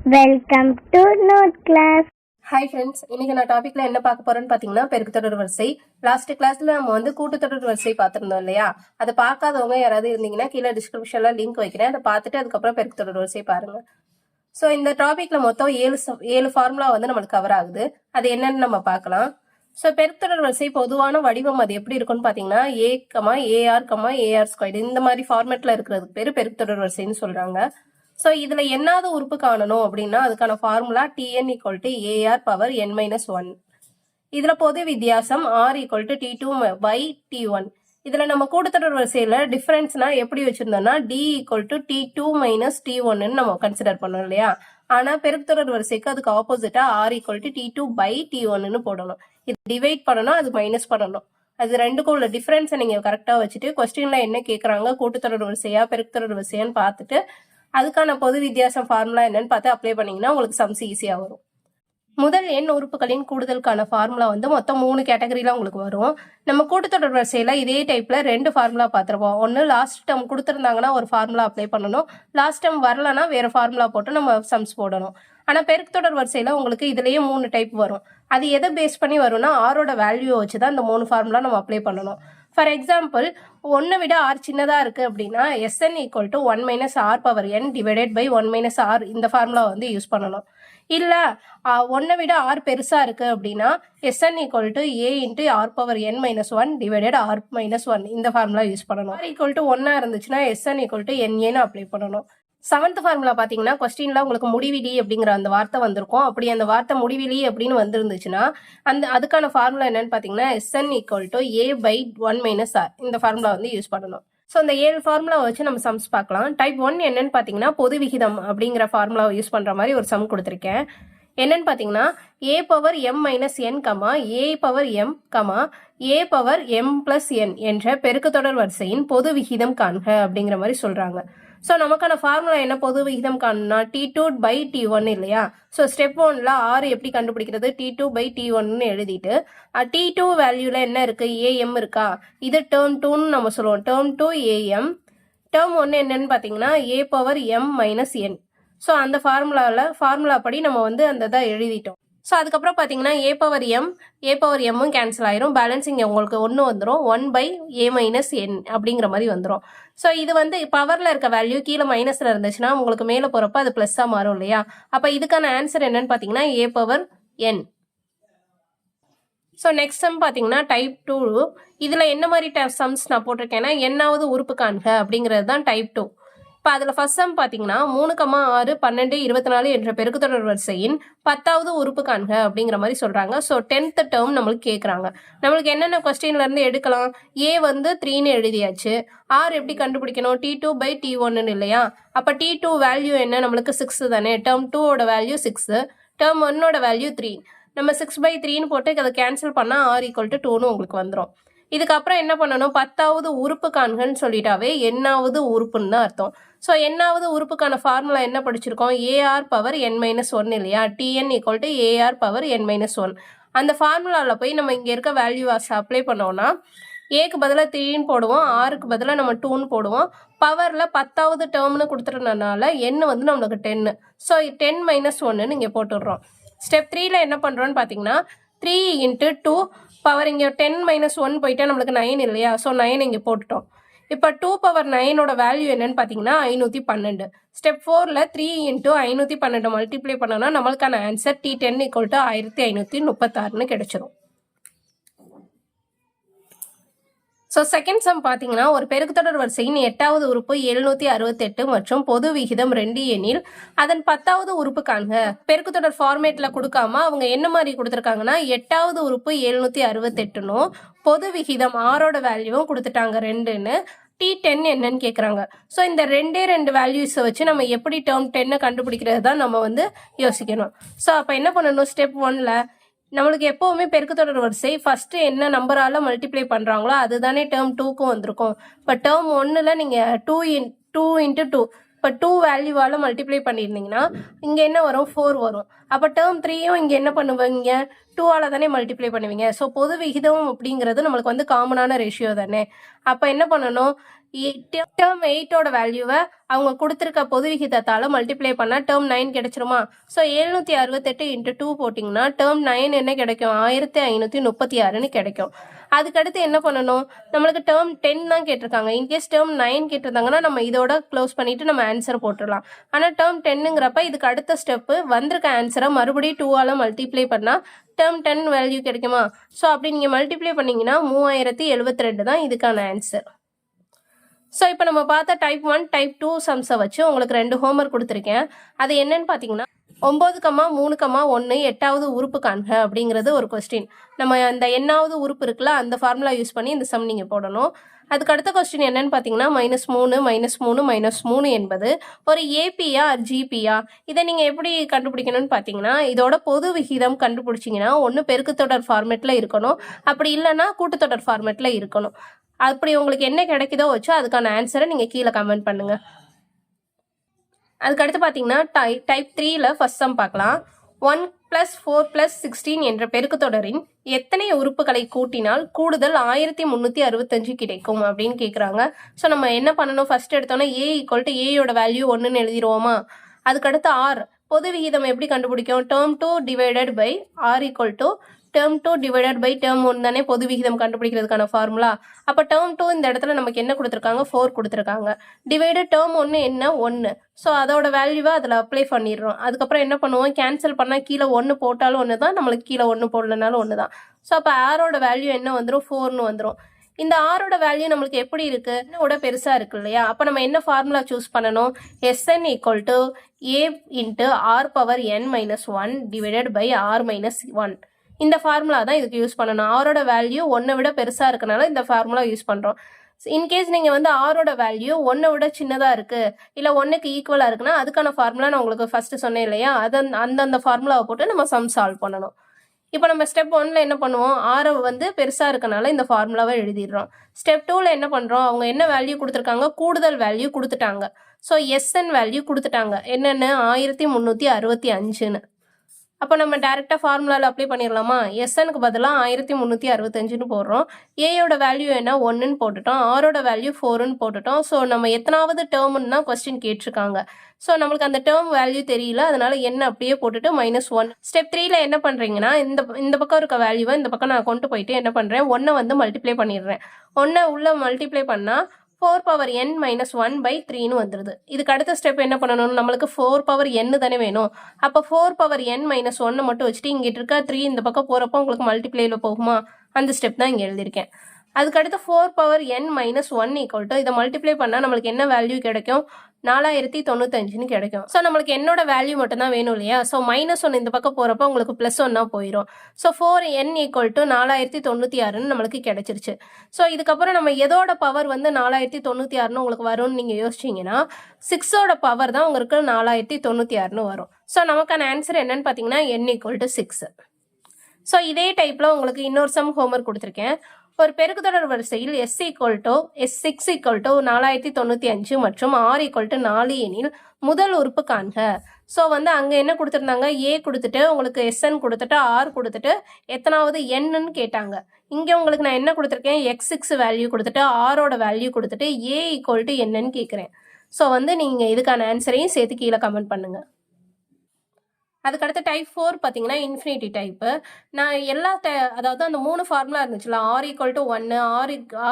Welcome to note class. Hi friends, இன்னைக்கு நான் டாபிக்ல என்ன பார்க்க போறேன்னு பார்த்தீங்கன்னா பெருக்குத்தொடர் வரிசை. லாஸ்ட் கிளாஸ்ல நம்ம வந்து கூட்டுத்தொடர் வரிசை பார்த்துருந்தோம் இல்லையா? அதை பார்க்காதவங்க யாராவது இருந்தீங்கன்னா கீழே டிஸ்கிரிப்ஷன்ல லிங்க் வைக்கிறேன், அதை பார்த்துட்டு அதுக்கப்புறம் பெருக்குத்தொடர் வரிசை பாருங்க. ஸோ இந்த டாபிக்ல மொத்தம் ஏழு ஃபார்முலா வந்து நம்மளுக்கு கவர் ஆகுது. அது என்னன்னு நம்ம பார்க்கலாம். ஸோ பெருக்குத்தொடர் வரிசை பொதுவான வடிவம் அது எப்படி இருக்குன்னு பார்த்தீங்கன்னா ஏஆர் ஸ்கொயர் இந்த மாதிரி ஃபார்மேட்ல இருக்கிறதுக்கு பேர் பெருக்குத்தொடர் வரிசைன்னு சொல்றாங்க. ஸோ இதுல என்னாவது உறுப்பு காணணும் அப்படின்னா அதுக்கான formula Tn = AR power n-1. இதுல பொது வித்தியாசம் R = T2/T1. இதுல நம்ம கூட்டுத்தொடர் வரிசையில டிஃபரன்ஸ்னா எப்படி வச்சிருந்தோம்னா D = T2 - T1 நம்ம கன்சிடர் பண்ணோம் இல்லையா? ஆனா பெருக்குத்தொடர் வரிசைக்கு அதுக்கு ஆப்போசிட்டா R = T2/T1 போடணும். இது டிவைட் பண்ணணும், அது மைனஸ் பண்ணணும். அது ரெண்டுக்கும் உள்ள டிஃபரன்ஸை நீங்க கரெக்டா வச்சுட்டு கொஸ்டின்ல என்ன கேட்கறாங்க, கூட்டுத்தொடர் வரிசையா பெருக்குத்தொடர் வரிசையான்னு பார்த்துட்டு அதுக்கான பொது வித்தியாசம் ஃபார்முலா என்னன்னு பார்த்து அப்ளை பண்ணீங்கன்னா உங்களுக்கு சம்ஸ் ஈஸியா வரும். முதல் எண் உறுப்புகளின் கூடுதலுக்கான ஃபார்முலா வந்து மொத்தம் 3 கேட்டகரியில உங்களுக்கு வரும். நம்ம கூட்டுத்தொடர் வரிசையில இதே டைப்ல 2 ஃபார்முலா பார்த்துருப்போம். ஒன்னு லாஸ்ட் டேர்ம் கொடுத்துருந்தாங்கன்னா ஒரு ஃபார்முலா அப்ளை பண்ணணும், லாஸ்ட் டேர்ம் வரலன்னா வேற ஃபார்முலா போட்டு நம்ம சம்ஸ் போடணும். ஆனா பெருக்குத்தொடர் வரிசையில உங்களுக்கு இதுலயே 3 டைப் வரும். அது எதை பேஸ் பண்ணி வரும்னா ஆரோட வேல்யூ வச்சுதான் இந்த 3 ஃபார்முலா நம்ம அப்ளை பண்ணணும். ஃபார் எக்ஸாம்பிள், 1 விட r சின்னதா இருக்கு அப்படின்னா Sn = 1 - r power n divided by 1 - r இந்த ஃபார்முலா வந்து யூஸ் பண்ணணும். இல்ல 1 விட r பெருசா இருக்கு அப்படின்னா Sn = a × r power n-1 divided r - 1 இந்த ஃபார்முலா யூஸ் பண்ணணும். r = 1 இருந்துச்சுன்னா Sn = na அப்ளை பண்ணணும். 7th ஃபார்முலா பாத்தீங்கன்னா கொஸ்டின்ல உங்களுக்கு முடிவிலி அப்படிங்கிற அந்த வார்த்தை வந்திருக்கும். அப்படி அந்த வார்த்தை முடிவிலி அப்படின்னு வந்திருந்துச்சுன்னா அதுக்கான ஃபார்முலா என்னன்னு பாத்தீங்கன்னா Sn = a/1 - r இந்த ஃபார்முலா வந்து யூஸ் பண்ணணும். ஸோ இந்த 7 ஃபார்முலா வச்சு நம்ம சம்ஸ் பார்க்கலாம். டைப் 1 என்னன்னு பாத்தீங்கன்னா பொது விகிதம் அப்படிங்கிற ஃபார்முலாவை யூஸ் பண்ற மாதிரி ஒரு சம் கொடுத்துருக்கேன். என்னன்னு பாத்தீங்கன்னா a power m - n, a power m, a power m+n என்ற பெருக்குத்தொடர் வரிசையின் பொது விகிதம் காண்க அப்படிங்கிற மாதிரி சொல்றாங்க. ஸோ நமக்கான ஃபார்முலா என்ன, பொது விகிதம் காணும்னா T2/T1 இல்லையா? ஸோ ஸ்டெப் 1ல R எப்படி கண்டுபிடிக்கிறது, T2/T1 எழுதிட்டு T2 வேல்யூல என்ன இருக்கு, AM இருக்கா, இது டேர்ம் 2ன்னு நம்ம சொல்லுவோம். டேர்ம் 2 AM, டேர்ம் 1 என்னன்னு பாத்தீங்கன்னா a power m - n. So அந்த ஃபார்முலா படி நம்ம வந்து அந்த இதை எழுதிட்டோம். ஸோ அதுக்கப்புறம் பார்த்தீங்கன்னா a பவர் m கேன்சல் ஆயிரும். பேலன்ஸ் இங்கே உங்களுக்கு 1 வந்துடும், 1/a - n அப்படிங்கிற மாதிரி வந்துடும். ஸோ இது வந்து பவரில் இருக்க வேல்யூ கீழே மைனஸில் இருந்துச்சுன்னா உங்களுக்கு மேலே போகிறப்ப அது ப்ளஸ்ஸாக மாறும் இல்லையா? அப்போ இதுக்கான ஆன்சர் என்னன்னு பார்த்தீங்கன்னா a power n. So next sum பார்த்தீங்கன்னா டைப் 2. இதில் என்ன மாதிரி சம்ஸ் நான் போட்டிருக்கேன்னா என்னாவது உறுப்பு காண்க அப்படிங்கிறது தான் டைப் 2. இப்போ அதில் ஃபர்ஸ்ட் சம் பார்த்தீங்கன்னா 3, 6, 12, 24 என்ற பெருக்குத்தொடர் வரிசையின் 10வது உறுப்பு காண்க அப்படிங்கிற மாதிரி சொல்கிறாங்க. ஸோ 10th டேர்ம் நம்மளுக்கு கேட்குறாங்க. நம்மளுக்கு என்னென்ன கொஸ்டின்ல இருந்து எடுக்கலாம், ஏ வந்து 3ன்னு எழுதியாச்சு. ஆர் எப்படி கண்டுபிடிக்கணும், T2/T1 இல்லையா? அப்போ T2 வேல்யூ என்ன, நம்மளுக்கு 6 தானே. டேர்ம் 2ஓட வேல்யூ 6, டேர்ம் 1ஓட வேல்யூ 3. நம்ம 6/3ன்னு போட்டு அதை கேன்சல் பண்ணால் R = 2ன்னு உங்களுக்கு வந்துடும். இதுக்கப்புறம் என்ன பண்ணணும், 10வது உறுப்பு காண்கன்னு சொல்லிட்டாவே என்னாவது உறுப்புன்னு தான் அர்த்தம். ஸோ என்னாவது உறுப்புக்கான ஃபார்முலா என்ன படிச்சிருக்கோம், AR பவர் n-1 இல்லையா? Tn = AR power n-1. அந்த ஃபார்முலாவில் போய் நம்ம இங்கே இருக்க வேல்யூவாஸ் அப்ளை பண்ணோம்னா ஏக்கு பதிலாக 3ன்னு போடுவோம், ஆருக்கு பதிலாக நம்ம 2ன்னு போடுவோம். பவரில் 10வது டேர்ம்னு கொடுத்துருந்தனால n வந்து நம்மளுக்கு 10. ஸோ 10 - 1ன்னு இங்கே போட்டுடுறோம். ஸ்டெப் 3ல என்ன பண்ணுறோன்னு பார்த்தீங்கன்னா 3 × 2 பவர் இங்கே 10 - 1 போயிட்டா நம்மளுக்கு 9 இல்லையா? ஸோ 9 இங்கே போட்டுட்டோம். இப்போ 2/9ஓட வேல்யூ என்னன்னு பார்த்தீங்கன்னா 512. ஸ்டெப் 4ல 3 × 512 மல்டிப்ளை பண்ணோம்னா நம்மளுக்கான ஆன்சர் T10 = 1536ன்னு கிடைச்சிரும். ஸோ செகண்ட் சம் பார்த்தீங்கன்னா ஒரு பெருக்குத்தொடர் வரிசையின் 8வது உறுப்பு 768 மற்றும் பொது விகிதம் 2 எனில் அதன் 10வது உறுப்பு காண்க. பெருக்குத்தொடர் ஃபார்மேட்ல கொடுக்காம அவங்க என்ன மாதிரி கொடுத்துருக்காங்கன்னா 8வது உறுப்பு 768னும் பொது விகிதம் ஆரோட வேல்யூவும் கொடுத்துட்டாங்க 2ன்னு. T10 என்னன்னு கேட்குறாங்க. ஸோ இந்த 2 வேல்யூஸை வச்சு நம்ம எப்படி டேர்ம் 10 கண்டுபிடிக்கிறது தான் நம்ம வந்து யோசிக்கணும். ஸோ அப்போ என்ன பண்ணணும், ஸ்டெப் 1ல நம்மளுக்கு எப்பவுமே பெருக்குத்தொடர் வரிசை ஃபர்ஸ்ட் என்ன நம்பரால மல்டிப்ளை பண்றாங்களோ அதுதானே டேர்ம் 2க்கும் வந்திருக்கும். இப்போ டேர்ம் 1ல நீங்க 2 × 2 இப்போ 2 வேல்யூவால் மல்டிப்ளை பண்ணியிருந்தீங்கன்னா இங்கே என்ன வரும் 4 வரும். அப்போ டேர்ம் 3யும் இங்கே என்ன பண்ணுவீங்க 2ஆல் தானே மல்டிப்ளை பண்ணுவீங்க. ஸோ பொது விகிதம் அப்படிங்கிறது நம்மளுக்கு வந்து காமனான ரேஷியோ தானே. அப்போ என்ன பண்ணணும் டேர்ம் 8ஓட வேல்யூவை அவங்க கொடுத்துருக்க பொது விகிதத்தால் மல்டிப்ளை பண்ணால் டேர்ம் 9 கிடைச்சிருமா. ஸோ 768 × 2 போட்டிங்கன்னா டேர்ம் 9 என்ன கிடைக்கும் 1536ன்னு கிடைக்கும். அதுக்கடுத்து என்ன பண்ணணும் நம்மளுக்கு டேர்ம் 10 தான் கேட்டிருக்காங்க. இன்கேஸ் டேர்ம் 9 கேட்டிருந்தாங்கன்னா நம்ம இதோட க்ளோஸ் பண்ணிட்டு நம்ம ஆன்சர் போட்டுடலாம். ஆனால் டேர்ம் 10ங்கிறப்ப இதுக்கு அடுத்த ஸ்டெப்பு வந்திருக்க ஆன்சரை மறுபடியும் 2ஆல் மல்டிப்ளை பண்ணால் டேர்ம் 10 வேல்யூ கிடைக்குமா. ஸோ அப்படி நீங்கள் மல்டிப்ளை பண்ணிங்கன்னா 3072 தான் இதுக்கான ஆன்சர். ஸோ இப்போ நம்ம பார்த்த டைப் 1 டைப் 2 சம்ஸை வச்சு உங்களுக்கு 2 ஹோம்ஒர்க் கொடுத்துருக்கேன். அது என்னன்னு பார்த்தீங்கன்னா 9,3,1 8வது உறுப்பு காண்க அப்படிங்கிறது ஒரு கொஸ்டின். நம்ம அந்த எண்ணாவது உறுப்பு இருக்குல்ல அந்த ஃபார்முலா யூஸ் பண்ணி இந்த சம் நீங்கள் போடணும். அதுக்கு அடுத்த கொஸ்டின் என்னன்னு பார்த்தீங்கன்னா -3 -3 என்பது ஒரு ஏபியா ஜிபியா. இதை நீங்கள் எப்படி கண்டுபிடிக்கணும்னு பார்த்தீங்கன்னா இதோட பொது விகிதம் கண்டுபிடிச்சிங்கன்னா ஒன்று பெருக்குத்தொடர் ஃபார்மேட்டில் இருக்கணும், அப்படி இல்லைன்னா கூட்டுத்தொடர் ஃபார்மேட்டில் இருக்கணும். அப்படி உங்களுக்கு என்ன கிடைக்குதோ வச்சோ அதுக்கான ஆன்சரை நீங்கள் கீழே கமெண்ட் பண்ணுங்கள். அதுக்கடுத்து பார்த்தீங்கன்னா டைப் 3ல ஃபர்ஸ்ட் சம் பார்க்கலாம். 1 + 4 + 16 என்ற பெருக்குத்தொடரின் எத்தனை உறுப்புகளை கூட்டினால் கூடுதல் 1365 கிடைக்கும் அப்படின்னு கேட்குறாங்க. ஸோ நம்ம என்ன பண்ணணும் ஃபர்ஸ்ட் எடுத்தோன்னா a=aயோட வேல்யூ 1ன்னு எழுதிடுவோமா. அதுக்கடுத்து r பொது விகிதம் எப்படி கண்டுபிடிக்கும் term 2 divided by r = term 2 divided by term 1 தானே பொது விகிதம் கண்டுபிடிக்கிறதுக்கான ஃபார்முலா. அப்போ term 2 இந்த இடத்துல நமக்கு என்ன கொடுத்துருக்காங்க 4 கொடுத்துருக்காங்க. டிவைடட் term 1 என்ன 1. ஸோ அதோட வேல்யூவை அதில் அப்ளை பண்ணிடுறோம். அதுக்கப்புறம் என்ன பண்ணுவோம் கேன்சல் பண்ணால் கீழே 1 போட்டாலும் 1 தான், நம்மளுக்கு கீழே 1 போடலனாலும் 1 தான். ஸோ அப்போ ஆரோட வேல்யூ என்ன வந்துடும் 4ன்னு வந்துடும். இந்த ஆரோட வேல்யூ நம்மளுக்கு எப்படி இருக்கு என்னோட பெருசா இருக்கு இல்லையா. அப்போ நம்ம என்ன ஃபார்முலா சூஸ் பண்ணணும் Sn = a × r⁻n−1 divided by r−1. இந்த ஃபார்முலா தான் இதுக்கு யூஸ் பண்ணணும். ஆரோட வேல்யூ 1 விட பெருசா இருக்கனால இந்த ஃபார்முலா யூஸ் பண்றோம். இன்கேஸ் நீங்கள் வந்து ஆரோட வேல்யூ 1 விட சின்னதாக இருக்குது இல்லை 1க்கு ஈக்குவலாக இருக்குன்னா அதுக்கான ஃபார்முலா நான் உங்களுக்கு ஃபஸ்ட்டு சொன்னேன் இல்லையா, அந்தந்த ஃபார்முலாவை போட்டு நம்ம சம் சால்வ் பண்ணணும். இப்போ நம்ம ஸ்டெப் 1ல் என்ன பண்ணுவோம் ஆரை வந்து பெருசாக இருக்கனால இந்த ஃபார்முலாவை எழுதிடுறோம். ஸ்டெப் 2ல் என்ன பண்ணுறோம் அவங்க என்ன வேல்யூ கொடுத்துருக்காங்க கூடுதல் வேல்யூ கொடுத்துட்டாங்க. ஸோ எஸ்என் வேல்யூ கொடுத்துட்டாங்க என்னென்னு 1365ன்னு. அப்போ நம்ம டேரெக்டாக ஃபார்முலாவில் அப்ளை பண்ணிடலாமா. எஸ்எனுக்கு பதிலாக 1365ன்னு போடுறோம். ஏயோட வேல்யூ என்ன 1ன்னு போட்டுட்டோம், ஆரோட வேல்யூ 4ன்னு போட்டுட்டோம். ஸோ நம்ம எத்தனாவது டேர்ம்னு தான் கொஸ்டின் கேட்டிருக்காங்க. ஸோ நம்மளுக்கு அந்த டேர்ம் வேல்யூ தெரியல, அதனால என்ன அப்படியே போட்டுட்டு -1. ஸ்டெப் 3ல என்ன பண்ணுறீங்கன்னா இந்த பக்கம் இருக்க வேல்யூவை இந்த பக்கம் நான் கொண்டு போயிட்டு என்ன பண்ணுறேன் 1 வந்து மல்டிப்ளை பண்ணிடுறேன். 1 உள்ள மல்டிப்ளை பண்ணால் 4n−1/3ன்னு வந்துடுது. இதுக்கு அடுத்த ஸ்டெப் என்ன பண்ணணும் நம்மளுக்கு 4n தானே வேணும். அப்போ 4n−1 மட்டும் வச்சுட்டு இங்கிட்டு இருக்க 3 இந்த பக்கம் போகிறப்போ உங்களுக்கு மல்டிப்ளைல போகுமா, அந்த ஸ்டெப் தான் இங்கே எழுதியிருக்கேன். அதுக்கடுத்து 4n−1 இதை மல்டிப்ளை பண்ணால் நம்மளுக்கு என்ன வேல்யூ கிடைக்கும் 4095ன்னு கிடைக்கும். ஸோ நம்மளுக்கு என்னோட வேல்யூ மட்டும் தான் வேணும் இல்லையா. ஸோ -1 இந்த பக்கம் போகிறப்போ உங்களுக்கு +1 போயிடும். ஸோ 4n = 4096ன்னு நம்மளுக்கு கிடைச்சிருச்சு. ஸோ இதுக்கப்புறம் நம்ம எதோட பவர் வந்து 4096ன்னு உங்களுக்கு வரும்னு நீங்கள் யோசிச்சிங்கன்னா 6ஓட பவர் தான் உங்களுக்கு 4096ன்னு வரும். ஸோ நமக்கான ஆன்சர் என்னன்னு பார்த்தீங்கன்னா n = 6. ஸோ இதே டைப்பில் உங்களுக்கு இன்னொரு சம் ஹோம்ஒர்க் கொடுத்துருக்கேன். ஒரு பெருக்குத்தொடர் வரிசையில் S6 = 4095 மற்றும் R = 4 எனில் முதல் உறுப்பு காண்க. ஸோ வந்து அங்கே என்ன கொடுத்துருந்தாங்க A கொடுத்துட்டு உங்களுக்கு SN கொடுத்துட்டு R கொடுத்துட்டு எத்தனாவது Nன்னு கேட்டாங்க. இங்கே உங்களுக்கு நான் என்ன கொடுத்துருக்கேன் X6 வேல்யூ கொடுத்துட்டு ஆரோட வேல்யூ கொடுத்துட்டு A = என்னன்னு கேட்குறேன். ஸோ வந்து நீங்கள் இதுக்கான ஆன்சரையும் சேர்த்து கீழே கமெண்ட் பண்ணுங்கள். அதுக்கடுத்து டைப் 4 பார்த்தீங்கன்னா இன்ஃபினிட்டி டைப்பு. நான் அதாவது அந்த 3 ஃபார்முலா இருந்துச்சுல R = 1,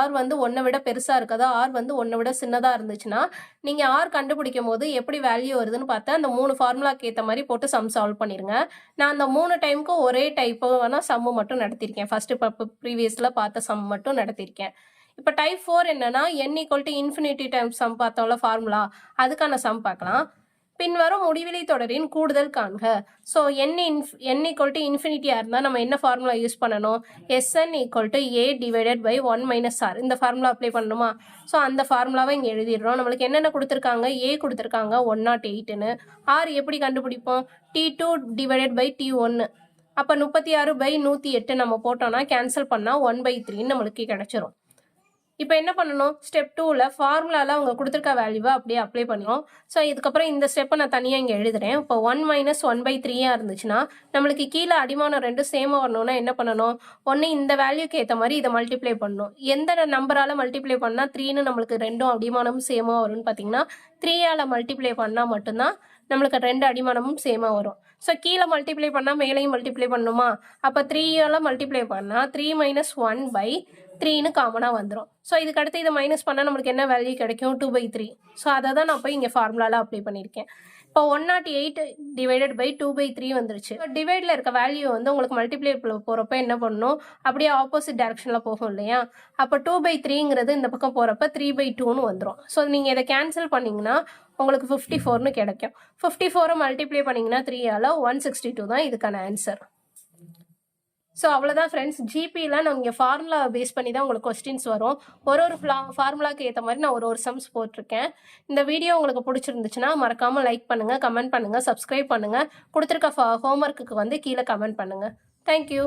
R வந்து 1 விட பெருசாக இருக்காது, R வந்து 1 விட சின்னதாக இருந்துச்சுன்னா நீங்கள் R கண்டுபிடிக்கும் போது எப்படி வேல்யூ வருதுன்னு பார்த்தா அந்த 3 ஃபார்முலாக்கு ஏற்ற மாதிரி போட்டு சம் சால்வ் பண்ணிடுங்க. நான் அந்த 3 டைமுக்கும் ஒரே டைப்பு வேணால் சம்மு மட்டும் நடத்தியிருக்கேன். ஃபஸ்ட்டு இப்போ ப்ரீவியஸில் பார்த்த சம் மட்டும் நடத்தியிருக்கேன். இப்போ டைப் 4 என்னன்னா n = இன்ஃபினிட்டி டைம் சம் பார்த்தோம்ல ஃபார்முலா, அதுக்கான சம் பார்க்கலாம். பின்வரும் முடிவிலி தொடரின் கூடுதல் காண்க. ஸோ n = இன்ஃபினிட்டியாக இருந்தால் நம்ம என்ன ஃபார்முலா யூஸ் பண்ணணும் Sn = a divided by 1 - r. இந்த ஃபார்முலா அப்ளை பண்ணணுமா. ஸோ அந்த ஃபார்முலாவை இங்கே எழுதிடுறோம். நம்மளுக்கு என்னென்ன கொடுத்துருக்காங்க A கொடுத்துருக்காங்க 108ன்னு. R எப்படி கண்டுபிடிப்போம் T2 டிவைடட் பை T1. அப்போ 36/108 நம்ம போட்டோம்னா கேன்சல் பண்ணால் 1/3 நம்மளுக்கு கிடைச்சிரும். இப்போ என்ன பண்ணணும், ஸ்டெப் 2ல ஃபார்முலாவில் அவங்க கொடுத்துருக்க வேல்யூவை அப்படியே அப்ளை பண்ணிடும். ஸோ இதுக்கப்புறம் இந்த ஸ்டெப்பை நான் தனியாக இங்கே எழுதுறேன். இப்போ 1 - 1/3 இருந்துச்சுன்னா நம்மளுக்கு கீழே அடிமானம் ரெண்டும் சேமாக வரணும்னா என்ன பண்ணணும், ஒன்று இந்த வேல்யூக்கு ஏற்ற மாதிரி இதை மல்டிப்ளை பண்ணணும். எந்த நம்பரால் மல்டிப்ளை பண்ணால் 3ன்னு நம்மளுக்கு ரெண்டும் அடிமானமும் சேமாக வரும்னு பார்த்தீங்கன்னா 3ஆல் மல்டிப்ளை பண்ணால் மட்டும்தான் நம்மளுக்கு 2 அடிமானமும் சேமாக வரும். ஸோ கீழே மல்டிப்ளை பண்ணால் மேலேயும் மல்டிப்ளை பண்ணணுமா, அப்போ 3ஆல் மல்டிப்ளை பண்ணால் 3 - 1/3ன்னு காமனாக வந்துடும். ஸோ இதுக்கு அடுத்து இதை மைனஸ் பண்ணால் நம்மளுக்கு என்ன வேல்யூ கிடைக்கும், 2/3. ஸோ அதை தான் நான் போய் இங்கே ஃபார்முலாவில் அப்ளை பண்ணியிருக்கேன். இப்போ 108 டிவைடட் பை 2/3 வந்துருச்சு. டிவைடில் இருக்க வேல்யூ வந்து உங்களுக்கு மல்டிப்ளை போகிறப்ப என்ன பண்ணணும், அப்படியே ஆப்போசிட் டைரக்ஷனில் போகும் இல்லையா, அப்போ 2/3ங்கிறது இந்த பக்கம் போகிறப்ப 3/2ன்னு வந்துடும். ஸோ நீங்கள் இதை கேன்சல் பண்ணிங்கன்னா உங்களுக்கு 54ன்னு கிடைக்கும். 54 மல்டிப்ளை பண்ணிங்கன்னா 3ஆல் 162 தான் இதுக்கான ஆன்சர். ஸோ அவ்வளோதான் ஃப்ரெண்ட்ஸ். ஜிபியில் நான் இங்கே ஃபார்முலா பேஸ் பண்ணி தான் உங்களுக்கு கொஸ்டின்ஸ் வரும். ஒரு ஃபார்முலாக்கு ஏற்ற மாதிரி நான் ஒரு சம்ஸ் போட்டிருக்கேன். இந்த வீடியோ உங்களுக்கு பிடிச்சிருந்துச்சுன்னா மறக்காமல் லைக் பண்ணுங்கள், கமெண்ட் பண்ணுங்கள், சப்ஸ்கிரைப் பண்ணுங்கள். கொடுத்துருக்க ஹோம்ஒர்க்குக்கு வந்து கீழே கமெண்ட் பண்ணுங்கள். தேங்க்யூ.